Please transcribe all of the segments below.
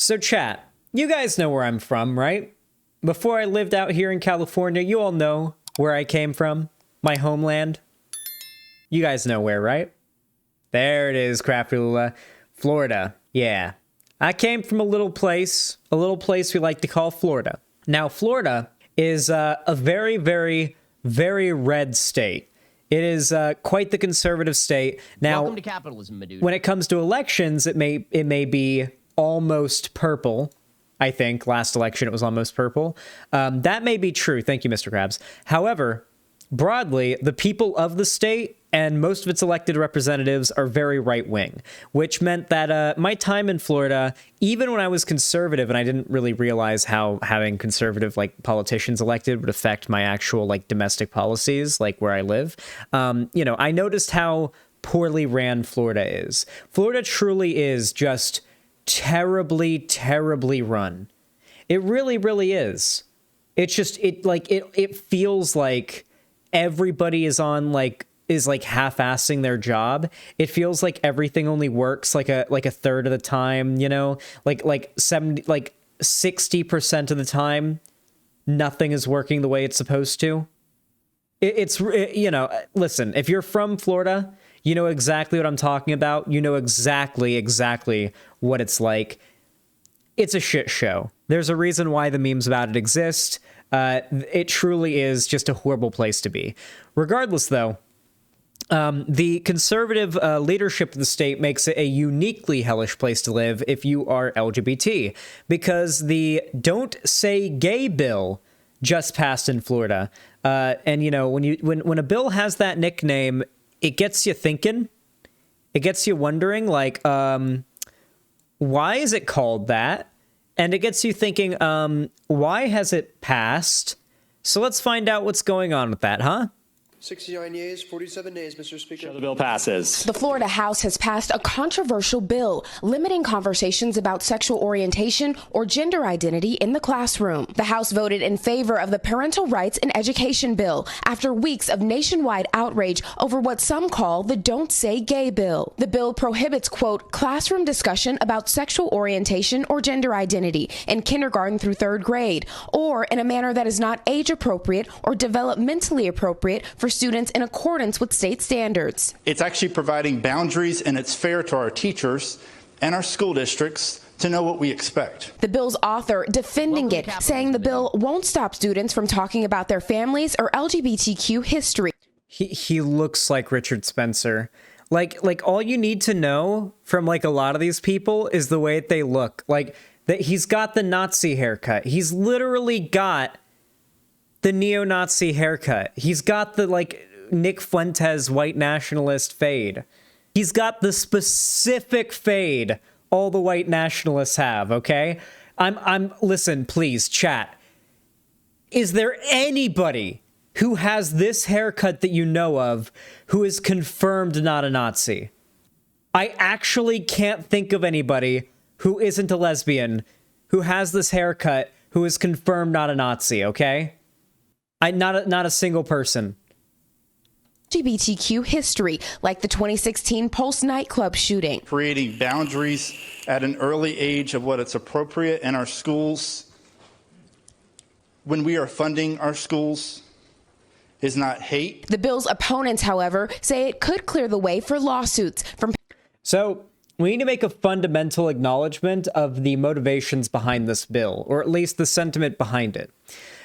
So chat, you guys know where I'm from, right? Before I lived out here in California, you all know where I came from, my homeland. You guys know where, right? There it is, Craftula, Florida. Yeah. I came from a little place we like to call Florida. Now, Florida is a very, very, very red state. It is quite the conservative state. Now, welcome to capitalism, my dude. When it comes to elections, it may be almost purple. I think last election it was almost purple. That may be true. Thank you, Mr. Krabs. However, broadly, the people of the state and most of its elected representatives are very right-wing, which meant that my time in Florida, even when I was conservative, and I didn't really realize how having conservative politicians elected would affect my actual domestic policies, where I live, I noticed how poorly ran Florida is. Florida truly is just terribly, terribly run. It really, really is. It's just it feels like everybody is on half-assing their job. It feels like everything only works like a third of the time, 60% of the time nothing is working the way it's supposed to. Listen, if you're from Florida, you know exactly what I'm talking about. You know exactly what it's like. It's a shit show. There's a reason why the memes about it exist. It truly is just a horrible place to be. Regardless, though, the conservative leadership of the state makes it a uniquely hellish place to live if you are LGBT, because the Don't Say Gay bill just passed in Florida. And when a bill has that nickname, it gets you thinking. It gets you wondering, why is it called that? And it gets you thinking, why has it passed? So let's find out what's going on with that, huh? 69 yeas, 47 nays, Mr. Speaker. So the bill passes. The Florida House has passed a controversial bill limiting conversations about sexual orientation or gender identity in the classroom. The House voted in favor of the Parental Rights in Education bill after weeks of nationwide outrage over what some call the Don't Say Gay bill. The bill prohibits, quote, classroom discussion about sexual orientation or gender identity in kindergarten through third grade, or in a manner that is not age appropriate or developmentally appropriate for students in accordance with state standards. It's actually providing boundaries, and it's fair to our teachers and our school districts to know what we expect. The bill's author defending it, saying the bill won't stop students from talking about their families or LGBTQ history. He looks like Richard Spencer. Like all you need to know from a lot of these people is the way that they look. That he's got the Nazi haircut. He's literally got the neo-Nazi haircut. He's got the Nick Fuentes white nationalist fade. He's got the specific fade all the white nationalists have, okay? Listen, please, chat. Is there anybody who has this haircut that you know of who is confirmed not a Nazi? I actually can't think of anybody who isn't a lesbian who has this haircut who is confirmed not a Nazi, okay? Not a single person. LGBTQ history, like the 2016 Pulse nightclub shooting. Creating boundaries at an early age of what it's appropriate in our schools when we are funding our schools is not hate. The bill's opponents, however, say it could clear the way for lawsuits from... So we need to make a fundamental acknowledgement of the motivations behind this bill, or at least the sentiment behind it.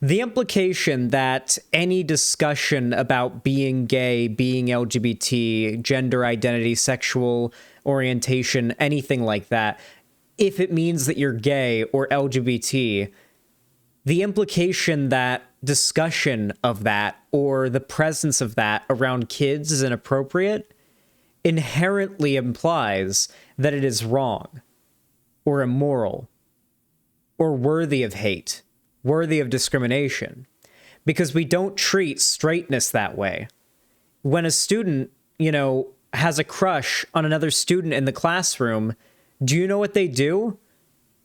The implication that any discussion about being gay, being LGBT, gender identity, sexual orientation, anything like that, if it means that you're gay or LGBT, the implication that discussion of that or the presence of that around kids is inappropriate inherently implies that it is wrong or immoral or worthy of hate. Worthy of discrimination, because we don't treat straightness that way. When a student, has a crush on another student in the classroom, do you know what they do?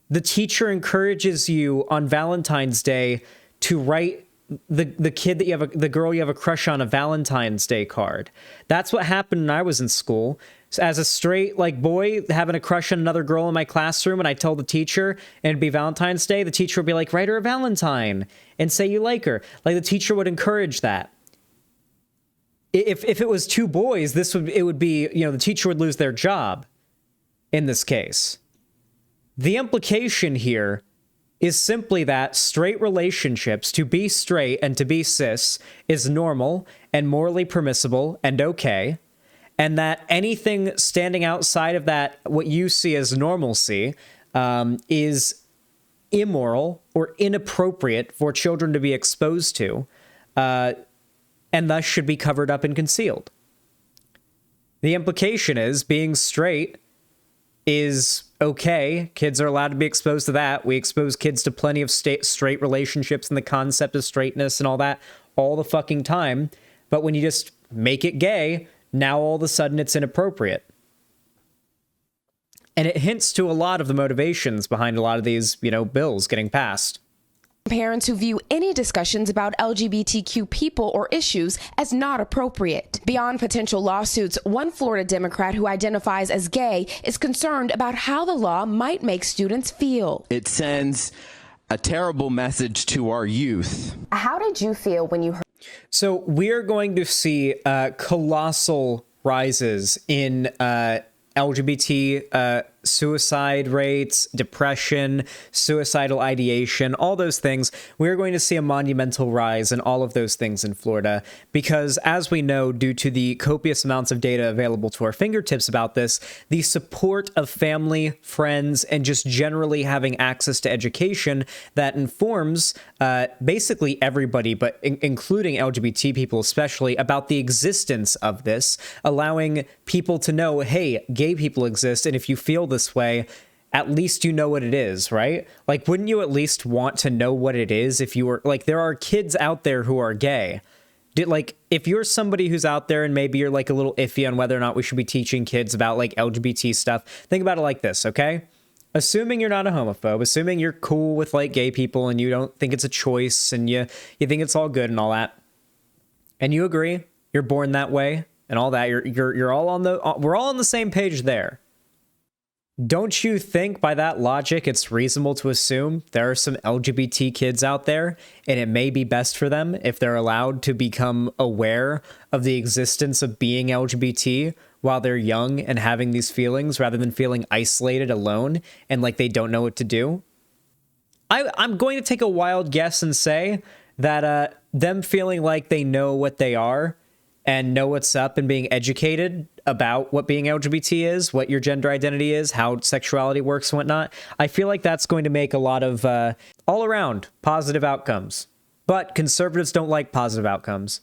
The teacher encourages you on Valentine's Day to write the kid that the girl you have a crush on a Valentine's Day card. That's what happened when I was in school. as a straight like boy having a crush on another girl in my classroom, and I tell the teacher and it'd be Valentine's Day, the teacher would be like, write her a Valentine and say you like her. Like, the teacher would encourage that. If it was two boys, it would be, you know, the teacher would lose their job in this case. The implication here is simply that straight relationships, to be straight and to be cis, is normal and morally permissible and okay, and that anything standing outside of that, what you see as normalcy, is immoral or inappropriate for children to be exposed to, and thus should be covered up and concealed. The implication is being straight is okay. Kids are allowed to be exposed to that. We expose kids to plenty of straight relationships and the concept of straightness and all that all the fucking time. But when you just make it gay, now all of a sudden it's inappropriate. And it hints to a lot of the motivations behind a lot of these, you know, bills getting passed. Parents who view any discussions about LGBTQ people or issues as not appropriate. Beyond potential lawsuits, one Florida Democrat who identifies as gay is concerned about how the law might make students feel. It sends a terrible message to our youth. How did you feel when you heard? So we're going to see colossal rises in LGBT suicide rates, depression, suicidal ideation, all those things. We're going to see a monumental rise in all of those things in Florida because, as we know, due to the copious amounts of data available to our fingertips about this, the support of family, friends, and just generally having access to education that informs basically everybody, but including LGBT people especially, about the existence of this, allowing people to know, hey, gay people exist, and if you feel this way, at least you know what it is, right? Like, wouldn't you at least want to know what it is if you were, like, there are kids out there who are gay. Like, if you're somebody who's out there and maybe you're, like, a little iffy on whether or not we should be teaching kids about, like, LGBT stuff, think about it like this, okay? Assuming you're not a homophobe, assuming you're cool with, like, gay people and you don't think it's a choice and you think it's all good and all that, and you agree, you're born that way and all that, you're all on we're all on the same page there. Don't you think by that logic it's reasonable to assume there are some LGBT kids out there and it may be best for them if they're allowed to become aware of the existence of being LGBT while they're young and having these feelings rather than feeling isolated alone and like they don't know what to do? I'm going to take a wild guess and say that them feeling like they know what they are and know what's up and being educated about what being LGBT is, what your gender identity is, how sexuality works and whatnot, I feel like that's going to make a lot of all-around positive outcomes. But conservatives don't like positive outcomes.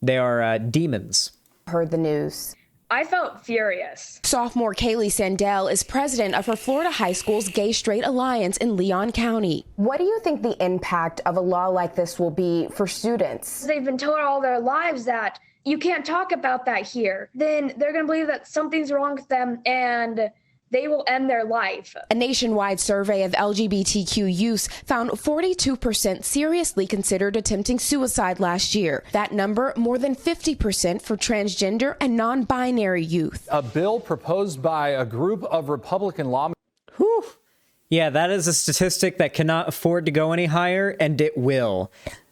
They are demons. Heard the news. I felt furious. Sophomore Kaylee Sandell is president of her Florida High School's Gay Straight Alliance in Leon County. What do you think the impact of a law like this will be for students? They've been told all their lives that you can't talk about that here. Then they're going to believe that something's wrong with them and they will end their life. A nationwide survey of LGBTQ youth found 42% seriously considered attempting suicide last year. That number more than 50% for transgender and non-binary youth. A bill proposed by a group of Republican lawmakers. Whew. Yeah, that is a statistic that cannot afford to go any higher, and it will.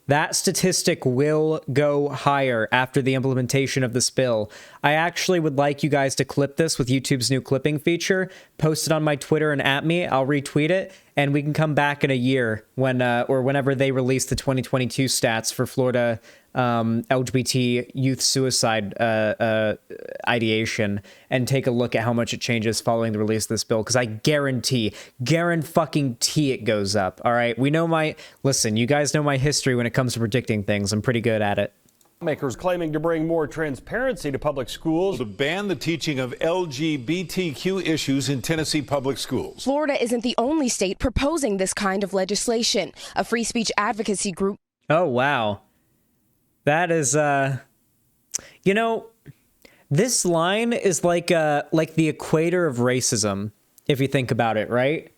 That statistic will go higher after the implementation of this bill. I actually would like you guys to clip this with YouTube's new clipping feature, post it on my Twitter and at me. I'll retweet it, and we can come back in a year when or whenever they release the 2022 stats for Florida LGBT youth suicide ideation and take a look at how much it changes following the release of this bill, because I guarantee it goes up. All right, listen, you guys know my history when it comes to predicting things. I'm pretty good at it. Lawmakers claiming to bring more transparency to public schools. To ban the teaching of LGBTQ issues in Tennessee public schools. Florida isn't the only state proposing this kind of legislation. A free speech advocacy group. Oh, wow. That is, you know, this line is like the equator of racism, if you think about it, right?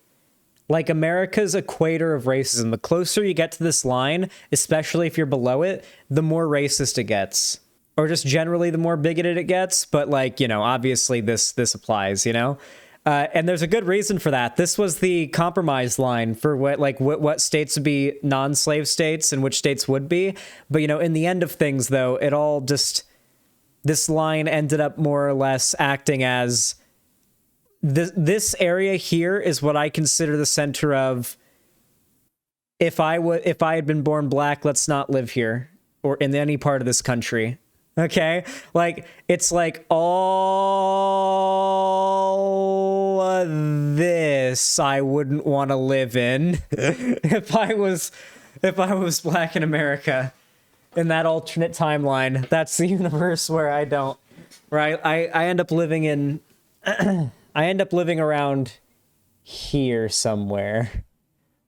Like America's equator of racism. The closer you get to this line, especially if you're below it, the more racist it gets. or just generally the more bigoted it gets. But like, you know, obviously this applies, you know? And there's a good reason for that. This was the compromise line for what states would be non-slave states and which states would be. But, you know, in the end of things, though, it all just, this line ended up more or less acting as this area here is what I consider the center of, if I had been born black, let's not live here or in any part of this country. Okay, like it's like all of this I wouldn't want to live in if I was black in America. In that alternate timeline, that's the universe where I don't. Right, I end up living in I end up living around here somewhere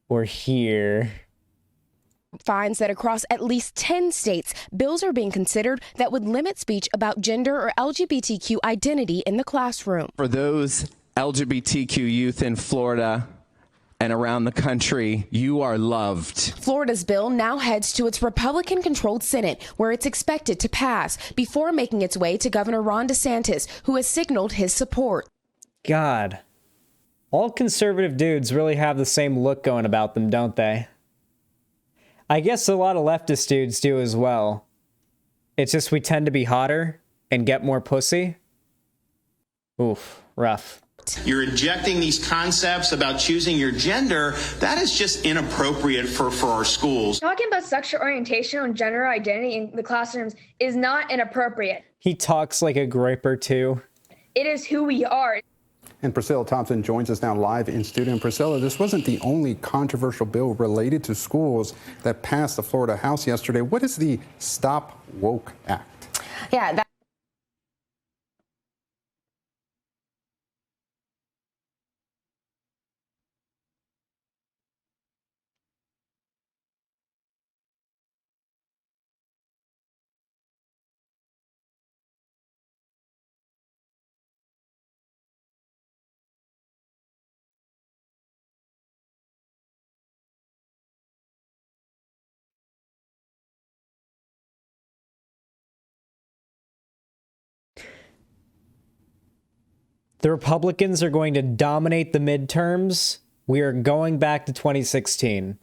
or here. Finds that across at least 10 states, bills are being considered that would limit speech about gender or LGBTQ identity in the classroom. For those LGBTQ youth in Florida and around the country, you are loved. Florida's bill now heads to its Republican-controlled Senate, where it's expected to pass, before making its way to Governor Ron DeSantis, who has signaled his support. God, all conservative dudes really have the same look going about them, don't they? I guess a lot of leftist dudes do as well. It's just we tend to be hotter and get more pussy. Oof, rough. You're injecting these concepts about choosing your gender. That is just inappropriate for our schools. Talking about sexual orientation and gender identity in the classrooms is not inappropriate. He talks like a graper too. It is who we are. And Priscilla Thompson joins us now live in studio. And Priscilla, this wasn't the only controversial bill related to schools that passed the Florida House yesterday. What is the Stop Woke Act? Yeah, The Republicans are going to dominate the midterms. We are going back to 2016.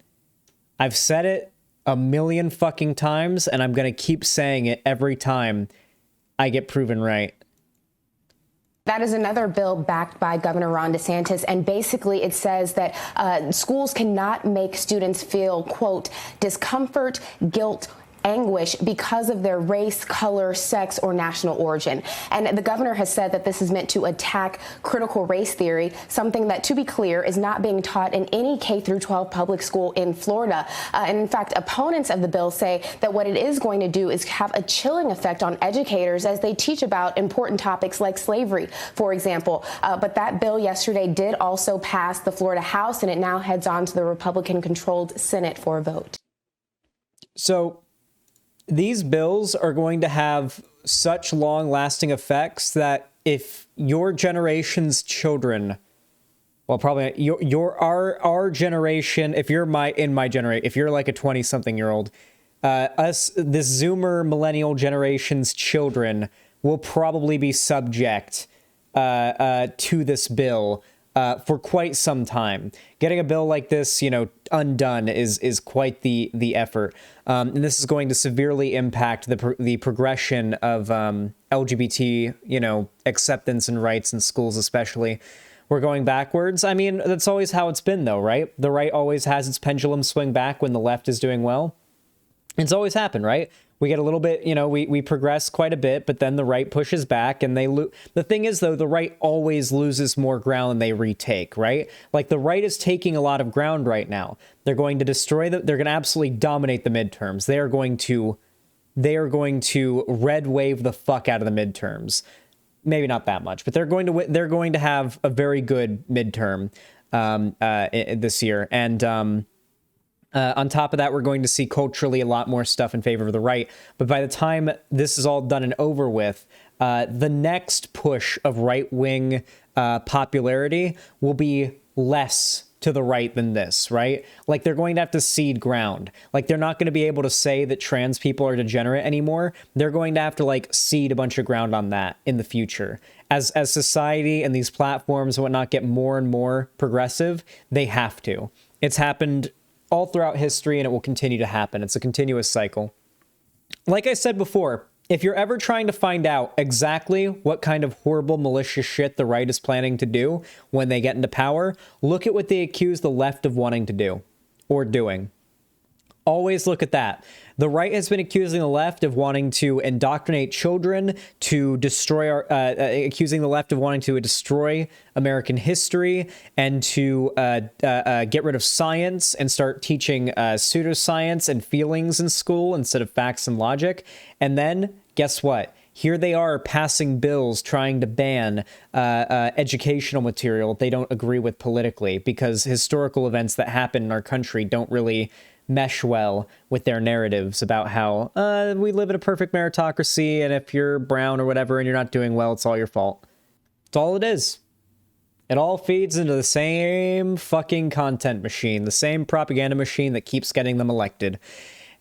I've said it a million fucking times, and I'm going to keep saying it every time I get proven right. That is another bill backed by Governor Ron DeSantis, and basically it says that schools cannot make students feel, quote, discomfort, guilt, anguish because of their race, color, sex, or national origin. And the governor has said that this is meant to attack critical race theory, something that, to be clear, is not being taught in any K-12 public school in Florida. And in fact, opponents of the bill say that what it is going to do is have a chilling effect on educators as they teach about important topics like slavery, for example. But that bill yesterday did also pass the Florida House, and it now heads on to the Republican-controlled Senate for a vote. So these bills are going to have such long-lasting effects that if your generation's children, well, probably our generation, if you're in my generation, if you're like a 20-something-year-old, this Zoomer millennial generation's children will probably be subject to this bill for quite some time. Getting a bill like this, undone is quite the effort. And this is going to severely impact the progression of LGBT, acceptance and rights in schools, especially. We're going backwards. I mean, that's always how it's been, though, right? The right always has its pendulum swing back when the left is doing well. It's always happened, right? We get a little bit, we progress quite a bit, but then the right pushes back and the thing is, though, the right always loses more ground than they retake, right? Like the right is taking a lot of ground right now. They're going to destroy they're going to absolutely dominate the midterms. They are going to red wave the fuck out of the midterms. Maybe not that much, but they're going to have a very good midterm this year. And on top of that, we're going to see culturally a lot more stuff in favor of the right. But by the time this is all done and over with, the next push of right-wing popularity will be less to the right than this, right? Like, they're going to have to cede ground. Like, they're not going to be able to say that trans people are degenerate anymore. They're going to have to, like, cede a bunch of ground on that in the future. As society and these platforms and whatnot get more and more progressive, they have to. It's happened all throughout history, and it will continue to happen. It's a continuous cycle. Like I said before, if you're ever trying to find out exactly what kind of horrible, malicious shit the right is planning to do when they get into power, look at what they accuse the left of wanting to do or doing. Always look at that. The right has been accusing the left of wanting to indoctrinate children, to destroy accusing the left of wanting to destroy American history, and to get rid of science and start teaching pseudoscience and feelings in school instead of facts and logic. And then, guess what? Here they are passing bills trying to ban educational material they don't agree with politically, because historical events that happen in our country don't really mesh well with their narratives about how we live in a perfect meritocracy, and if you're brown or whatever and you're not doing well, it's all your fault. It's all it is. It all feeds into the same fucking content machine, the same propaganda machine that keeps getting them elected.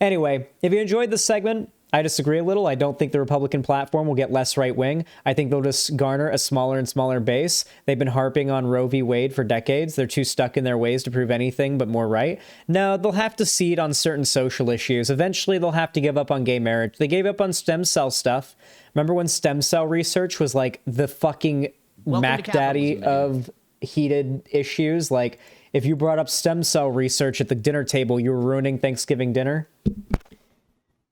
Anyway, if you enjoyed this segment, I disagree a little. I don't think the Republican platform will get less right-wing. I think they'll just garner a smaller and smaller base. They've been harping on Roe v. Wade for decades. They're too stuck in their ways to prove anything but more right. No, they'll have to cede on certain social issues. Eventually, they'll have to give up on gay marriage. They gave up on stem cell stuff. Remember when stem cell research was like the fucking Mac Daddy of heated issues? Like, if you brought up stem cell research at the dinner table, you were ruining Thanksgiving dinner.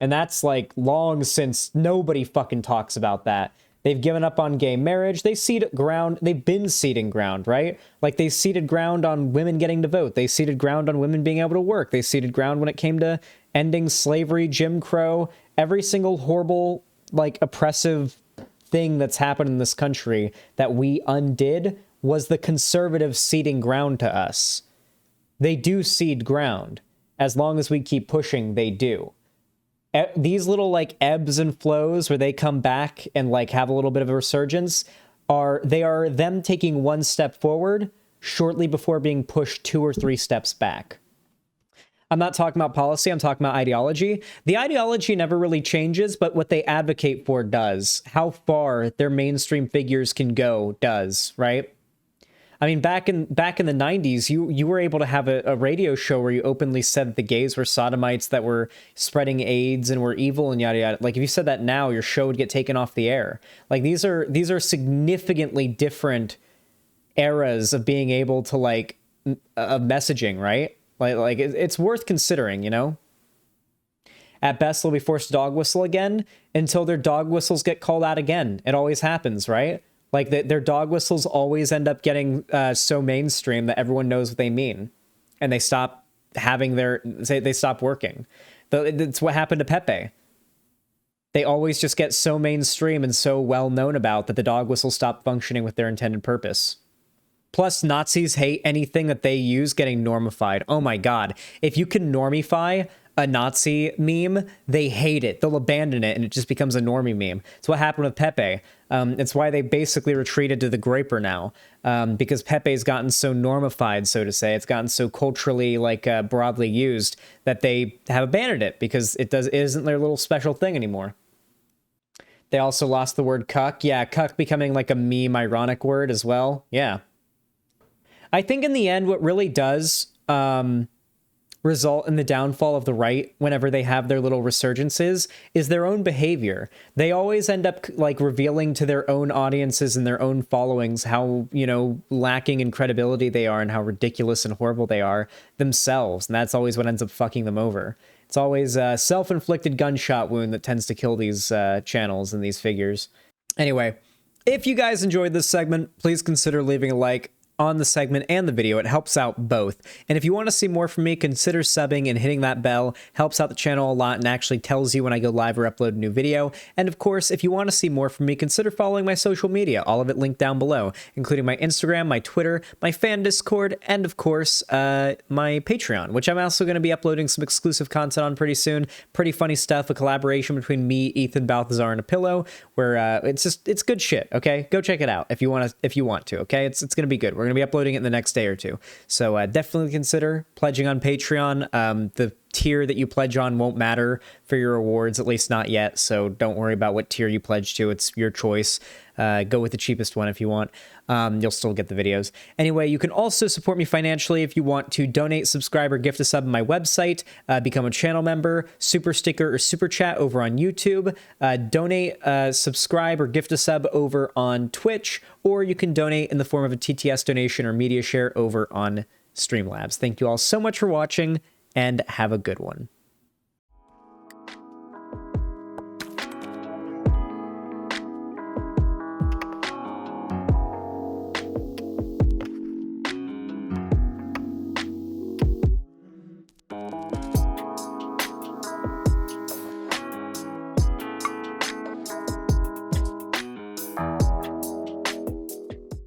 And that's like long since. Nobody fucking talks about that. They've given up on gay marriage. They cede ground. They've been ceding ground, right? Like, they ceded ground on women getting to vote. They ceded ground on women being able to work. They ceded ground when it came to ending slavery, Jim Crow, every single horrible, like, oppressive thing that's happened in this country that we undid was the conservatives ceding ground to us. They do cede ground. As long as we keep pushing, they do. These little, like, ebbs and flows where they come back and, like, have a little bit of a resurgence are them taking one step forward shortly before being pushed 2 or 3 steps back. I'm not talking about policy, I'm talking about ideology. The ideology never really changes, but what they advocate for does. How far their mainstream figures can go does, right? I mean, back in the 90s, you were able to have a radio show where you openly said that the gays were sodomites that were spreading AIDS and were evil and yada yada. Like, if you said that now, your show would get taken off the air. Like, these are significantly different eras of being able to, like, of messaging, right? Like it's worth considering, you know? At best, they'll be forced to dog whistle again until their dog whistles get called out again. It always happens, right? Like, their dog whistles always end up getting so mainstream that everyone knows what they mean. And they stop having they stop working. That's what happened to Pepe. They always just get so mainstream and so well known about that the dog whistle stopped functioning with their intended purpose. Plus, Nazis hate anything that they use getting normified. Oh my god. If you can normify a Nazi meme, they hate it. They'll abandon it and it just becomes a normie meme. It's what happened with Pepe. It's why they basically retreated to the Graper now, because Pepe's gotten so normified, so to say. It's gotten so culturally, like, broadly used that they have abandoned it because it isn't their little special thing anymore. They also lost the word cuck. Yeah, cuck becoming like a meme ironic word as well. Yeah. I think in the end, what really does result in the downfall of the right whenever they have their little resurgences is their own behavior. They always end up, like, revealing to their own audiences and their own followings how, you know, lacking in credibility they are and how ridiculous and horrible they are themselves. And that's always what ends up fucking them over. It's always a self-inflicted gunshot wound that tends to kill these channels and these figures. Anyway, if you guys enjoyed this segment, please consider leaving a like on the segment and the video. It helps out both. And if you want to see more from me, consider subbing and hitting that bell. Helps out the channel a lot and actually tells you when I go live or upload a new video. And of course, if you want to see more from me, consider following my social media, all of it linked down below, including my Instagram, my Twitter, my fan Discord, and of course, my Patreon, which I'm also going to be uploading some exclusive content on pretty soon. Pretty funny stuff, a collaboration between me, Ethan, Balthazar, and a pillow, where it's good shit, okay? Go check it out if you want to, okay? It's going to be good. We're going to be uploading it in the next day or two. So definitely consider pledging on Patreon. The tier that you pledge on won't matter for your rewards, at least not yet. So don't worry about what tier you pledge to. It's your choice. Go with the cheapest one if you want. You'll still get the videos. Anyway, you can also support me financially if you want to donate, subscribe, or gift a sub on my website, become a channel member, super sticker, or super chat over on YouTube, donate, subscribe, or gift a sub over on Twitch, or you can donate in the form of a TTS donation or media share over on Streamlabs. Thank you all so much for watching, and have a good one.